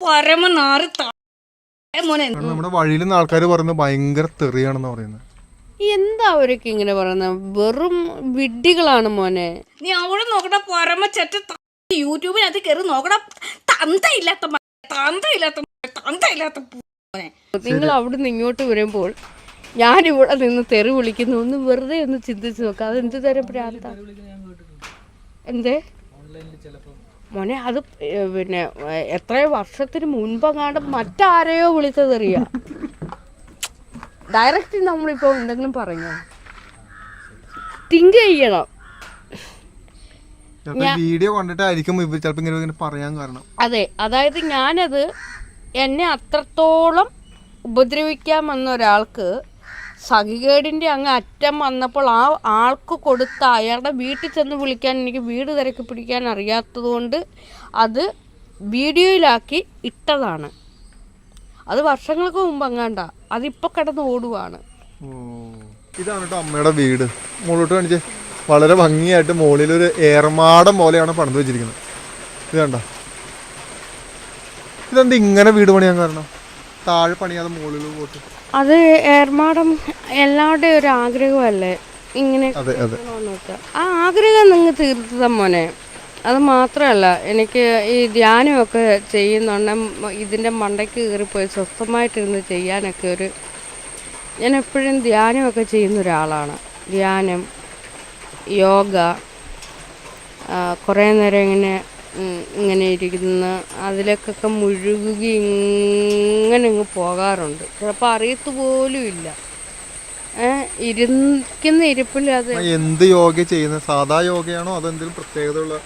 നമ്മുടെ വഴിയിൽ നിന്ന് ആൾക്കാർ പറയുന്നത് ഭയങ്കര തെറിയാണെന്ന് പറയുന്നത്. എന്താ അവരൊക്കെ ഇങ്ങനെ പറയുന്നത്? വെറും വിഡ്ഢികളാണ് മോനെ. നീ അവിടെ നോക്കട പരമ ചെറ്റ യൂട്യൂബിനകത്ത് കയറി നോക്കട. തന്തയില്ലാത്ത നിങ്ങൾ അവിടുന്ന് ഇങ്ങോട്ട് വരുമ്പോൾ ഞാനിവിടെ നിന്ന് തെറി വിളിക്കുന്നു. ഒന്ന് വെറുതെ ഒന്ന് ചിന്തിച്ച് നോക്കാം, അതെന്ത് തരം പ്രാന്ത? എന്തേ മോനെ, അത് പിന്നെ എത്രയോ വർഷത്തിന് മുൻപെങ്ങാണ്ട് മറ്റാരെയോ വിളിച്ചതെറിയാ. ഡയറക്റ്റ് നമ്മളിപ്പോൾ എന്തെങ്കിലും പറഞ്ഞോ? തിങ്ക് ചെയ്യണം. വീഡിയോ കണ്ടിട്ടായിരിക്കും ഇവർ ചിലപ്പോൾ ഇങ്ങനെ പറയാൻ കാരണം. അതെ, അതായത് ഞാനത് എന്നെ അത്രത്തോളം ഉപദ്രവിക്കാൻ വന്ന ഒരാൾക്ക് സഖികേടിൻ്റെ അങ്ങ് അറ്റം വന്നപ്പോൾ ആ ആൾക്ക് കൊടുത്ത അയാളുടെ വീട്ടിൽ ചെന്ന് വിളിക്കാൻ എനിക്ക് വീട് തിരക്കി പിടിക്കാൻ അറിയാത്തത് കൊണ്ട് അത് വീഡിയോയിലാക്കി ഇട്ടതാണ്. അത് വർഷങ്ങൾക്ക് മുമ്പ് അങ്ങാണ്ട, അതിപ്പോൾ കിടന്ന് ഓടുവാണ്. ഇതാണ് കേട്ടോ അമ്മയുടെ വീട്. മുകളിലോട്ട് കാണിച്ചേ, വളരെ ഭംഗിയായിട്ട് മുകളിലൊരു ഏർമാടം പോലെയാണ് പണിത് വെച്ചിരിക്കുന്നത്. ഇത് കണ്ട, ഇതെന്താ ഇങ്ങനെ വീട് പണിയാൻ കാരണം? താഴെ പണിയാതെ മുകളിൽ പോട്ട്. അത് ഏർമാടം എല്ലാവരുടെയും ഒരു ആഗ്രഹമല്ലേ ഇങ്ങനെ. ആ ആഗ്രഹം നിങ്ങൾ തീർത്തത മോനെ. അത് മാത്രമല്ല, എനിക്ക് ഈ ധ്യാനമൊക്കെ ചെയ്യുന്നുണ്ട്. ഇതിൻ്റെ മണ്ടയ്ക്ക് കയറിപ്പോയി സ്വസ്ഥമായിട്ടിരുന്ന് ചെയ്യാനൊക്കെ ഞാൻ എപ്പോഴും ധ്യാനമൊക്കെ ചെയ്യുന്ന ഒരാളാണ്. ധ്യാനം, യോഗ, കുറേ നേരം ഇങ്ങനെ ഇരിക്കുന്ന അതിലേക്കൊക്കെ മുഴുകി ഇങ്ങനെ അങ്ങ് പോകാറുണ്ട്. ചിലപ്പോൾ അറിയത്തു പോലും ഇല്ല. ഇരിക്കുന്ന ഇരിപ്പിൽ അത് എന്ത് യോഗ ചെയ്യുന്നത്? സാധാ യോഗയാണോ അതെന്തെങ്കിലും പ്രത്യേകതയുള്ള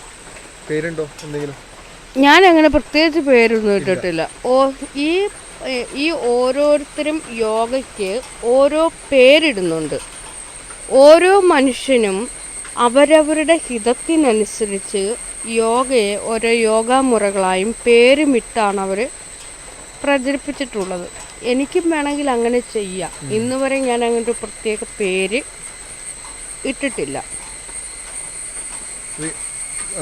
പേരുണ്ടോ എന്തെങ്കിലും? ഞാൻ അങ്ങനെ പ്രത്യേകിച്ച് പേരൊന്നും ഇട്ടിട്ടില്ല. ഈ ഓരോരുത്തരും യോഗയ്ക്ക് ഓരോ പേരിടുന്നുണ്ട്. ഓരോ മനുഷ്യനും അവരവരുടെ ഹിതത്തിനനുസരിച്ച് യോഗയെ ഓരോ യോഗാമുറകളായും പേരുമിട്ടാണ് അവർ പ്രചരിപ്പിച്ചിട്ടുള്ളത്. എനിക്കും വേണമെങ്കിൽ അങ്ങനെ ചെയ്യാം. ഇന്ന് വരെ ഞാൻ അങ്ങനെ ഒരു പ്രത്യേക പേര് ഇട്ടിട്ടില്ല.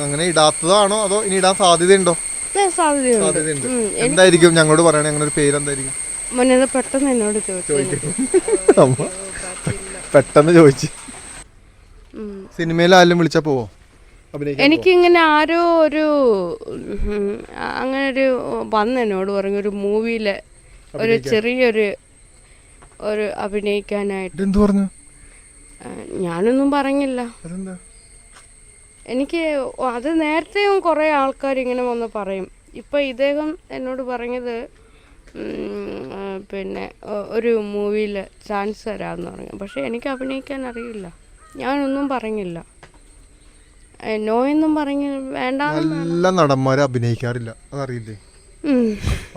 അങ്ങനെ ഇടാത്തതാണോ അതോ ഇനി ഇടാൻ സാധ്യതയുണ്ടോ? സാധ്യതയുണ്ട്. എന്തായിരിക്കും ഞങ്ങളോട് പറയണേ? അങ്ങനെ ഒരു പേര് എന്തായിരിക്കും? മോനെ, പെട്ടെന്ന് എന്നോട് ചോദിച്ചു. പെട്ടെന്ന് ചോദിച്ചു. സിനിമയിൽ ആരെങ്കിലും വിളിച്ചാ പോവോ? എനിക്കിങ്ങനെ ആരോ അങ്ങനെ വന്ന് എന്നോട് പറഞ്ഞു, ഒരു മൂവിയില് ഒരു ചെറിയൊരു അഭിനയിക്കാനായിട്ട്. എന്ത് പറഞ്ഞു? ഞാനൊന്നും പറഞ്ഞില്ല. എനിക്ക് അത് നേരത്തെയും കുറേ ആൾക്കാർ ഇങ്ങനെ വന്ന് പറയും. ഇപ്പം ഇദ്ദേഹം എന്നോട് പറഞ്ഞത് പിന്നെ ഒരു മൂവിയിൽ ചാൻസ് തരാമെന്ന് പറഞ്ഞു. പക്ഷെ എനിക്ക് അഭിനയിക്കാൻ അറിയില്ല. ഞാനൊന്നും പറഞ്ഞില്ല. നോ എന്നും പറഞ്ഞ് വേണ്ട. നല്ല നടന്മാരെ അഭിനയിക്കാറില്ല, അതറിയില്ലേ?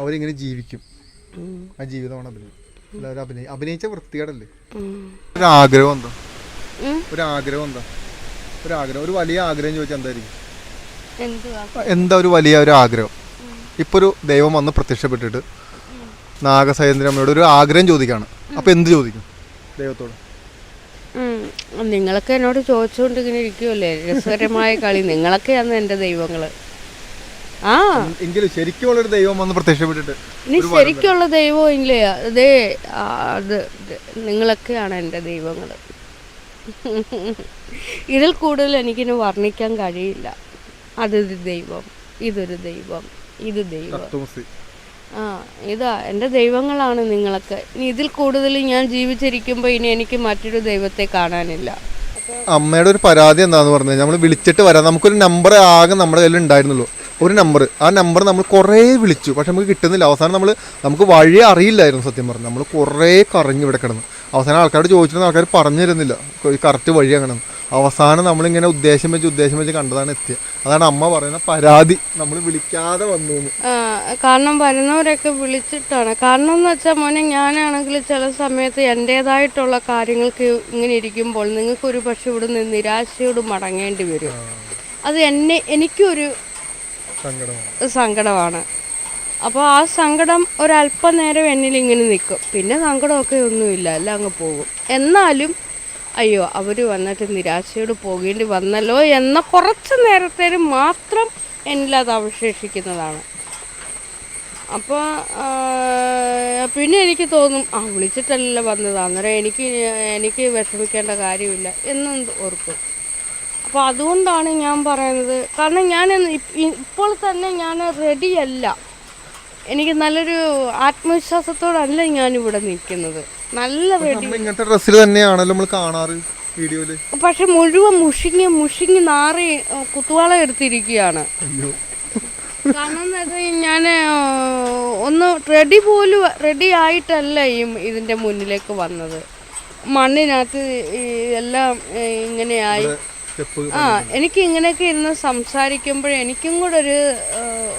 അവരിങ്ങനെ ജീവിക്കും. ആ ജീവിതമാണ് അഭിനയം. എല്ലാവരും അഭിനയിച്ച വൃത്തികേടല്ലേ? ഒരാഗ്രഹം എന്താ? ഒരു വലിയ ആഗ്രഹം ചോദിച്ചാൽ എന്തായിരിക്കും? എന്താ ഒരു വലിയ ഒരു ആഗ്രഹം? ഇപ്പൊ ഒരു ദൈവം വന്ന് പ്രത്യക്ഷപ്പെട്ടിട്ട് നാഗസേന്ദ്രമ്മയോട് ഒരു ആഗ്രഹം ചോദിക്കാണ്. അപ്പൊ എന്ത് ചോദിക്കും ദൈവത്തോട്? നിങ്ങളൊക്കെ എന്നോട് ചോദിച്ചുകൊണ്ട് ഇങ്ങനെ ഇരിക്കുമല്ലേ, രസകരമായ കളി. നിങ്ങളൊക്കെയാണ് എൻ്റെ ദൈവങ്ങള്. എങ്കിലും ശരിക്കുള്ളൊരു ദൈവം വന്ന് പ്രത്യക്ഷപ്പെട്ടിട്ട് ഇനി ശരിക്കുള്ള ദൈവം ഇല്ലേ? അത് നിങ്ങളൊക്കെയാണ് എൻ്റെ ദൈവങ്ങള്. ഇതിൽ കൂടുതൽ എനിക്കിനി വർണ്ണിക്കാൻ കഴിയില്ല. അതൊരു ദൈവം, ഇതൊരു ദൈവം, ഇത് ദൈവം. ഇതാ എൻ്റെ ദൈവങ്ങളാണ് നിങ്ങളൊക്കെ. ഇനി ഇതിൽ കൂടുതൽ ഞാൻ ജീവിച്ചിരിക്കുമ്പോൾ ഇനി എനിക്ക് മറ്റൊരു ദൈവത്തെ കാണാനില്ല. അമ്മയുടെ ഒരു പരാതി എന്താന്ന് പറഞ്ഞാൽ, നമ്മൾ വിളിച്ചിട്ട് വരാം. നമുക്കൊരു നമ്പർ ആകെ നമ്മുടെ കയ്യിൽ ഉണ്ടായിരുന്നുള്ളൂ, ഒരു നമ്പർ. ആ നമ്പർ നമ്മൾ കുറേ വിളിച്ചു, പക്ഷെ നമുക്ക് കിട്ടുന്നില്ല. അവസാനം നമുക്ക് വഴി അറിയില്ലായിരുന്നു. സത്യം പറഞ്ഞു നമ്മൾ കുറേ കറങ്ങി ഇവിടെ കിടന്നു. അവസാനം ആൾക്കാരോട് ചോദിച്ചിരുന്ന ആൾക്കാർ പറഞ്ഞു തരുന്നില്ല കറക്റ്റ് വഴി അങ്ങനെ. അവസാനം നമ്മളിങ്ങനെ ഉദ്ദേശം വെച്ച് കണ്ടതാണ് എത്തിയത്. അതാണ് അമ്മ പറയുന്ന പരാതി, നമ്മൾ വിളിക്കാതെ വന്നു. കാരണം വരുന്നവരൊക്കെ വിളിച്ചിട്ടാണ്. കാരണം എന്ന് വെച്ചാൽ മോനെ, ഞാനാണെങ്കിൽ ചില സമയത്ത് എൻ്റേതായിട്ടുള്ള കാര്യങ്ങൾക്ക് ഇങ്ങനെ ഇരിക്കുമ്പോൾ നിങ്ങൾക്കൊരു പക്ഷെ ഇവിടുന്ന് നിരാശയോട് മടങ്ങേണ്ടി വരും. അത് എനിക്കൊരു സങ്കടമാണ്. അപ്പോൾ ആ സങ്കടം ഒരല്പനേരം എന്നിൽ ഇങ്ങനെ നിൽക്കും. പിന്നെ സങ്കടമൊക്കെ ഒന്നുമില്ല, എല്ലാം അങ്ങ് പോകും. എന്നാലും അയ്യോ അവർ വന്നിട്ട് നിരാശയോട് പോകേണ്ടി വന്നല്ലോ എന്ന കുറച്ച് നേരത്തേന് മാത്രം എന്നിലത് അവശേഷിക്കുന്നതാണ്. അപ്പോൾ പിന്നെ എനിക്ക് തോന്നും വിളിച്ചിട്ടല്ല വന്നത്, അന്നേരം എനിക്ക് വിഷമിക്കേണ്ട കാര്യമില്ല എന്നും ഓർക്കും. അപ്പോൾ അതുകൊണ്ടാണ് ഞാൻ പറയുന്നത്. കാരണം ഞാൻ ഇപ്പോൾ തന്നെ ഞാൻ റെഡിയല്ല. എനിക്ക് നല്ലൊരു ആത്മവിശ്വാസത്തോടല്ല ഞാനിവിടെ നിൽക്കുന്നത്. നല്ല റെഡി. ഇങ്ങനത്തെ ഡ്രസ്സിൽ തന്നെയാണല്ലോ നമ്മൾ കാണാറ് വീഡിയോയില്. പക്ഷെ മുഴുവൻ മുഷിങ്ങി നാറി കുത്തുവാള എടുത്തിരിക്കുകയാണ്. കാരണം ഞാൻ ഒന്ന് റെഡി ആയിട്ടല്ല ഇതിൻ്റെ മുന്നിലേക്ക് വന്നത്. മണ്ണിനകത്ത് എല്ലാം ഇങ്ങനെയായി. എനിക്ക് ഇങ്ങനെയൊക്കെ ഇരുന്ന് സംസാരിക്കുമ്പോൾ എനിക്കും കൂടെ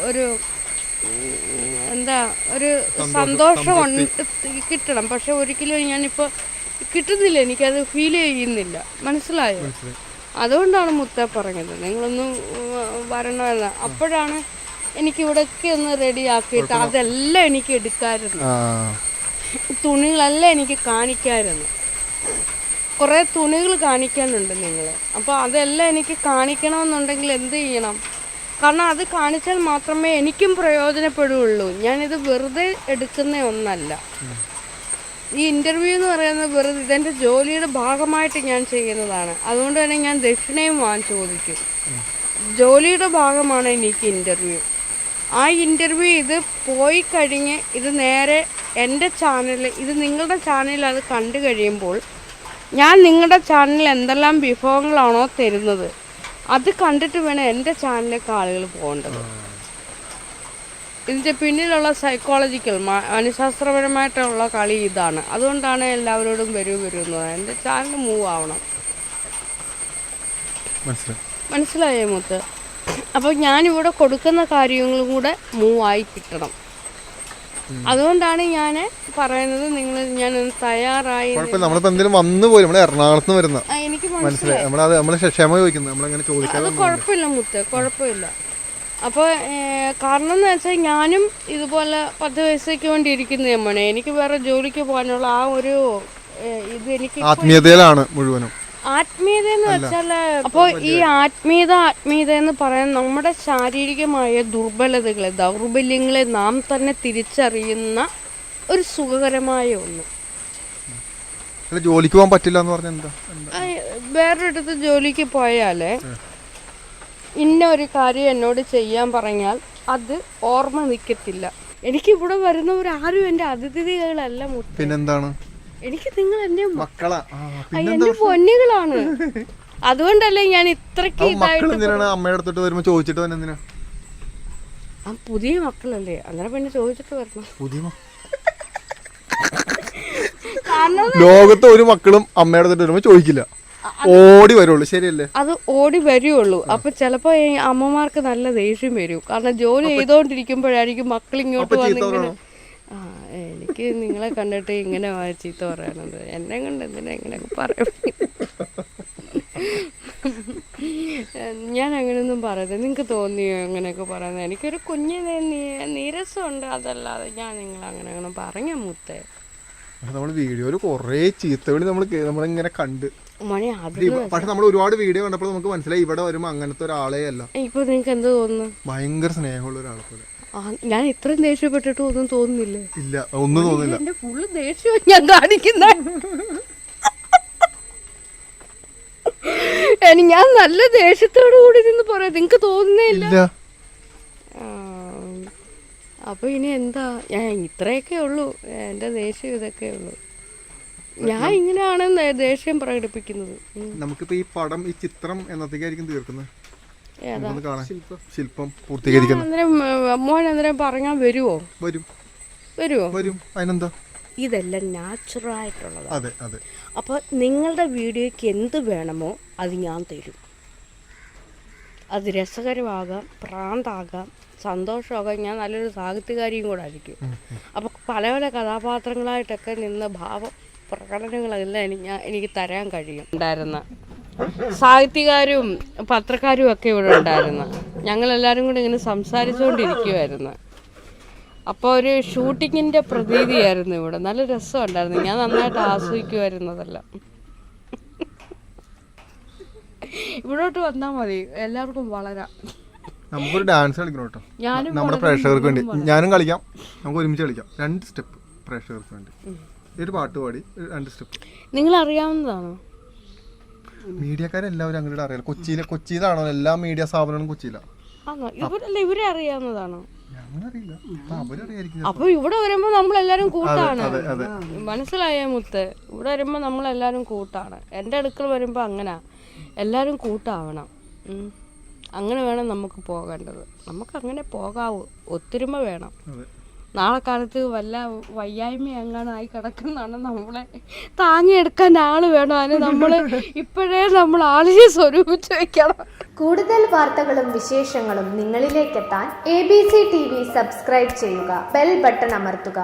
ഒരു എന്താ ഒരു സന്തോഷം കിട്ടണം. പക്ഷെ ഒരിക്കലും ഞാനിപ്പോൾ കിട്ടുന്നില്ല, എനിക്കത് ഫീൽ ചെയ്യുന്നില്ല. മനസ്സിലായോ? അതുകൊണ്ടാണ് മുത്ത പറഞ്ഞത് നിങ്ങളൊന്ന് വരണമെന്ന്. അപ്പോഴാണ് എനിക്കിവിടെയൊക്കെ ഒന്ന് റെഡിയാക്കിയിട്ട് അതെല്ലാം എനിക്ക് എടുക്കാമായിരുന്നു. തുണികളെല്ലാം എനിക്ക് കാണിക്കാമായിരുന്നു. കുറേ തുണികൾ കാണിക്കാനുണ്ട് നിങ്ങൾ. അപ്പോൾ അതെല്ലാം എനിക്ക് കാണിക്കണമെന്നുണ്ടെങ്കിൽ എന്ത് ചെയ്യണം? കാരണം അത് കാണിച്ചാൽ മാത്രമേ എനിക്കും പ്രയോജനപ്പെടുകയുള്ളൂ. ഞാനിത് വെറുതെ എടുക്കുന്ന ഒന്നല്ല. ഈ ഇൻ്റർവ്യൂ എന്ന് പറയുന്നത് വെറുതെ ഇതെൻ്റെ ജോലിയുടെ ഭാഗമായിട്ട് ഞാൻ ചെയ്യുന്നതാണ്. അതുകൊണ്ട് തന്നെ ഞാൻ ദക്ഷിണയും ചോദിക്കും. ജോലിയുടെ ഭാഗമാണ് എനിക്ക് ഇൻ്റർവ്യൂ. ആ ഇൻ്റർവ്യൂ ഇത് പോയി കഴിഞ്ഞ് ഇത് നേരെ എൻ്റെ ചാനലിൽ, ഇത് നിങ്ങളുടെ ചാനലിൽ അത് കണ്ടു കഴിയുമ്പോൾ ഞാൻ നിങ്ങളുടെ ചാനലിൽ എന്തെല്ലാം വിഭവങ്ങളാണോ തരുന്നത് അത് കണ്ടിട്ട് വേണം എൻ്റെ ചാനലിലേക്ക് ആളുകൾ പോകേണ്ടത്. ഇതിൻ്റെ പിന്നിലുള്ള സൈക്കോളജിക്കൽ മനഃശാസ്ത്രപരമായിട്ടുള്ള കളി ഇതാണ്. അതുകൊണ്ടാണ് എല്ലാവരോടും വരൂ എന്ന് പറയുന്നത്. എൻ്റെ ചാനൽ മൂവ് ആവണം. മനസ്സിലായേ മുത്ത്? അപ്പോൾ ഞാനിവിടെ കൊടുക്കുന്ന കാര്യങ്ങളും കൂടെ മൂവായി കിട്ടണം. അതുകൊണ്ടാണ് ഞാൻ പറയുന്നത് ഞാനൊന്ന് തയ്യാറായി. എനിക്ക് അത് കുഴപ്പമില്ല മുത്ത്, കുഴപ്പമില്ല. അപ്പോൾ കാരണം എന്ന് വെച്ചാൽ ഞാനും ഇതുപോലെ 10 പൈസയ്ക്ക് വേണ്ടി ഇരിക്കുന്ന അമ്മയാണ്. എനിക്ക് വേറെ ജോലിക്ക് പോകാനുള്ള ആ ഒരു ഇത് എനിക്ക് ആത്മീയതയിലാണ് മുഴുവനും. ആത്മീയത എന്ന് വെച്ചാൽ അപ്പോൾ ഈ ആത്മീയത എന്ന് പറയാൻ നമ്മുടെ ശാരീരികമായ ദുർബലതകളെ, ദൗർബല്യങ്ങളെ നാം തന്നെ തിരിച്ചറിയുന്ന ഒരു സുഖകരമായ ഒന്ന്. ജോലിക്ക് പോകാൻ പറ്റില്ല എന്ന് പറഞ്ഞാൽ എന്താ? വേറൊരിടത്ത് ജോലിക്ക് പോയാലേ ഇന്ന ഒരു കാര്യം എന്നോട് ചെയ്യാൻ പറഞ്ഞാൽ അത് ഓർമ്മ നിൽക്കത്തില്ല. എനിക്കിവിടെ വരുന്നവരാരും എൻ്റെ അതിഥികളല്ല മുത്ത്. പിന്നെന്താണ്? എനിക്ക് നിങ്ങൾ എന്റെ മക്കളാ, എന്റെ പൊന്നുകളാണ്. അതുകൊണ്ടല്ലേ ഞാൻ ഇത്രക്ക് അമ്മയുടെ അടുത്തോട്ട് വരുമ്പോ ചോദിച്ചിട്ട് എന്തിനാ? പുതിയ മക്കളല്ലേ, അങ്ങനെ പിന്നെ ചോദിച്ചിട്ട് വരണം. ലോകത്ത് ഒരു മക്കളും അമ്മയുടെ അടുത്തോട്ട് വരുമ്പോ ചോദിക്കില്ല, ഓടി വരുള്ളൂ. ശരിയല്ലേ? അത് ഓടി വരുള്ളൂ. അപ്പൊ ചിലപ്പോ അമ്മമാർക്ക് നല്ല ദേഷ്യം വരും. കാരണം ജോലി ചെയ്തോണ്ടിരിക്കുമ്പോഴായിരിക്കും മക്കൾ ഇങ്ങോട്ട് വന്നിങ്ങനെ എനിക്ക് നിങ്ങളെ കണ്ടിട്ട് ഇങ്ങനെ ചീത്ത പറയണത്, എന്നെ കൊണ്ട് എന്തിനാ ഇങ്ങനെയൊക്കെ പറയും. ഞാൻ അങ്ങനെയൊന്നും പറയരുത്. നിങ്ങൾക്ക് തോന്നിയോ അങ്ങനെയൊക്കെ പറയുന്നത്? എനിക്കൊരു കുഞ്ഞിന് നീരസമുണ്ട്, അതല്ലാതെ ഞാൻ അങ്ങനെ പറഞ്ഞ മുത്തേ. നമ്മൾ വീഡിയോയിൽ കുറേ ചീത്തവിളി നമ്മളിങ്ങനെ കണ്ട്. പക്ഷെ നമ്മൾ ഒരുപാട് വീഡിയോ കണ്ടപ്പോൾ നമുക്ക് മനസ്സിലായി ഇവിടെ വരുമ്പോ അങ്ങനത്തെ ഒരാളെ അല്ല. ഇപ്പൊ നിങ്ങൾക്ക് എന്ത് തോന്നുന്നു? ഭയങ്കര സ്നേഹമുള്ള ഒരാളെ പോലെ. ഞാൻ ഇത്രയും ദേഷ്യപ്പെട്ടിട്ട് ഒന്നും തോന്നുന്നില്ലേ? ഇല്ല, ഒന്നും തോന്നില്ല. എന്റെ ഫുള്ള് ദേഷ്യം ഞാൻ കാണിക്കുന്ന. ഞാൻ നല്ല ദേഷ്യത്തോടു കൂടി നിന്ന് പറയാം, നിങ്ങക്ക് തോന്നുന്നേ ഇല്ല. അപ്പൊ ഇനി എന്താ, ഞാൻ ഇത്രയൊക്കെ ഉള്ളൂ, എന്റെ ദേഷ്യം ഇതൊക്കെ ഉള്ളൂ. ഞാൻ ഇങ്ങനെയാണ് ദേഷ്യം പ്രകടിപ്പിക്കുന്നത്. നമുക്കിപ്പോ ഈ പടം, ഈ ചിത്രം എന്നത്തേക്കായിരിക്കും തീർക്കുന്നത്? ശില്പം പൂർത്തീകരിക്കുന്നത് മോൻ അന്നേരം പറഞ്ഞാൽ വരുമോ? വരും. അതിനെന്താ? ഇതെല്ലാം നാച്ചുറൽ ആയിട്ടുള്ളത്. അതെ അതെ. അപ്പോൾ നിങ്ങളുടെ വീഡിയോയ്ക്ക് എന്ത് വേണമോ അത് ഞാൻ തരും. അത് രസകരമാകാം, പ്രാന്താകാം, സന്തോഷമാകാം. ഞാൻ നല്ലൊരു സാഹിത്യകാരിയും കൂടെ ആയിരിക്കും. അപ്പോൾ പല പല കഥാപാത്രങ്ങളായിട്ടൊക്കെ നിന്ന് പ്രകടനങ്ങളെല്ലാം എനിക്ക് തരാൻ കഴിയും. ഉണ്ടായിരുന്ന സാഹിത്യകാരും പത്രക്കാരും ഒക്കെ ഇവിടെ ഉണ്ടായിരുന്നു. ഞങ്ങളെല്ലാവരും കൂടി ഇങ്ങനെ സംസാരിച്ചുകൊണ്ടിരിക്കുമായിരുന്നു. അപ്പോൾ ഒരു ഷൂട്ടിങ്ങിൻ്റെ പ്രതീതിയായിരുന്നു ഇവിടെ. നല്ല രസമുണ്ടായിരുന്നു. ഞാൻ നന്നായിട്ട് ആസ്വദിക്കുമായിരുന്നതെല്ലാം. ഇവിടോട്ട് വന്നാൽ മതി, എല്ലാവർക്കും വളരാം. നമുക്കൊരു ഡാൻസ് കളിക്കണം കേട്ടോ, ഞാനും നമ്മുടെ പ്രേക്ഷകർക്ക് വേണ്ടി. ഞാനും കളിക്കാം, നമുക്ക് ഒരുമിച്ച് കളിക്കാം. 2 സ്റ്റെപ്പ് പ്രേക്ഷകർക്ക് വേണ്ടി, ഒരു പാട്ട് പാടി 2 സ്റ്റെപ്പ്. നിങ്ങൾ അറിയാവുന്നതാണോ? മീഡിയക്കാരെല്ലാവരും അങ്ങനെ അറിയാലോ. കൊച്ചിയിലാണോ എല്ലാ മീഡിയ സ്ഥാപനങ്ങളും കൊച്ചിയിലാണ്. ആണോ? ഇവരെ അറിയാവുന്നതാണോ? ഞങ്ങളറിയില്ല, അവരറിയായിരിക്കും. അപ്പൊ ഇവിടെ വരുമ്പോ നമ്മളെല്ലാരും കൂട്ടാണ്, മനസ്സിലായ മുത്ത്? ഇവിടെ വരുമ്പോ നമ്മളെല്ലാരും കൂട്ടാണ്. എൻ്റെ അടുക്കൽ വരുമ്പോ അങ്ങനെ എല്ലാരും കൂട്ടാവണം. അങ്ങനെ വേണം നമുക്ക് പോകേണ്ടത്. നമുക്ക് അങ്ങനെ പോകാവൂ, ഒത്തൊരുമ വേണം. നാളെ കാലത്ത് വല്ല വയ്യായ്മ എങ്ങാനായി കിടക്കുന്നതാണ്, നമ്മളെ താങ്ങിയെടുക്കാൻ ആള് വേണം. അതിന് നമ്മള് ഇപ്പോഴേ നമ്മൾ ആളിനെ സ്വരൂപിച്ച് വെക്കണം. കൂടുതൽ വാർത്തകളും വിശേഷങ്ങളും നിങ്ങളിലേക്കെത്താൻ ABC TV സബ്സ്ക്രൈബ് ചെയ്യുക, ബെൽ ബട്ടൺ അമർത്തുക.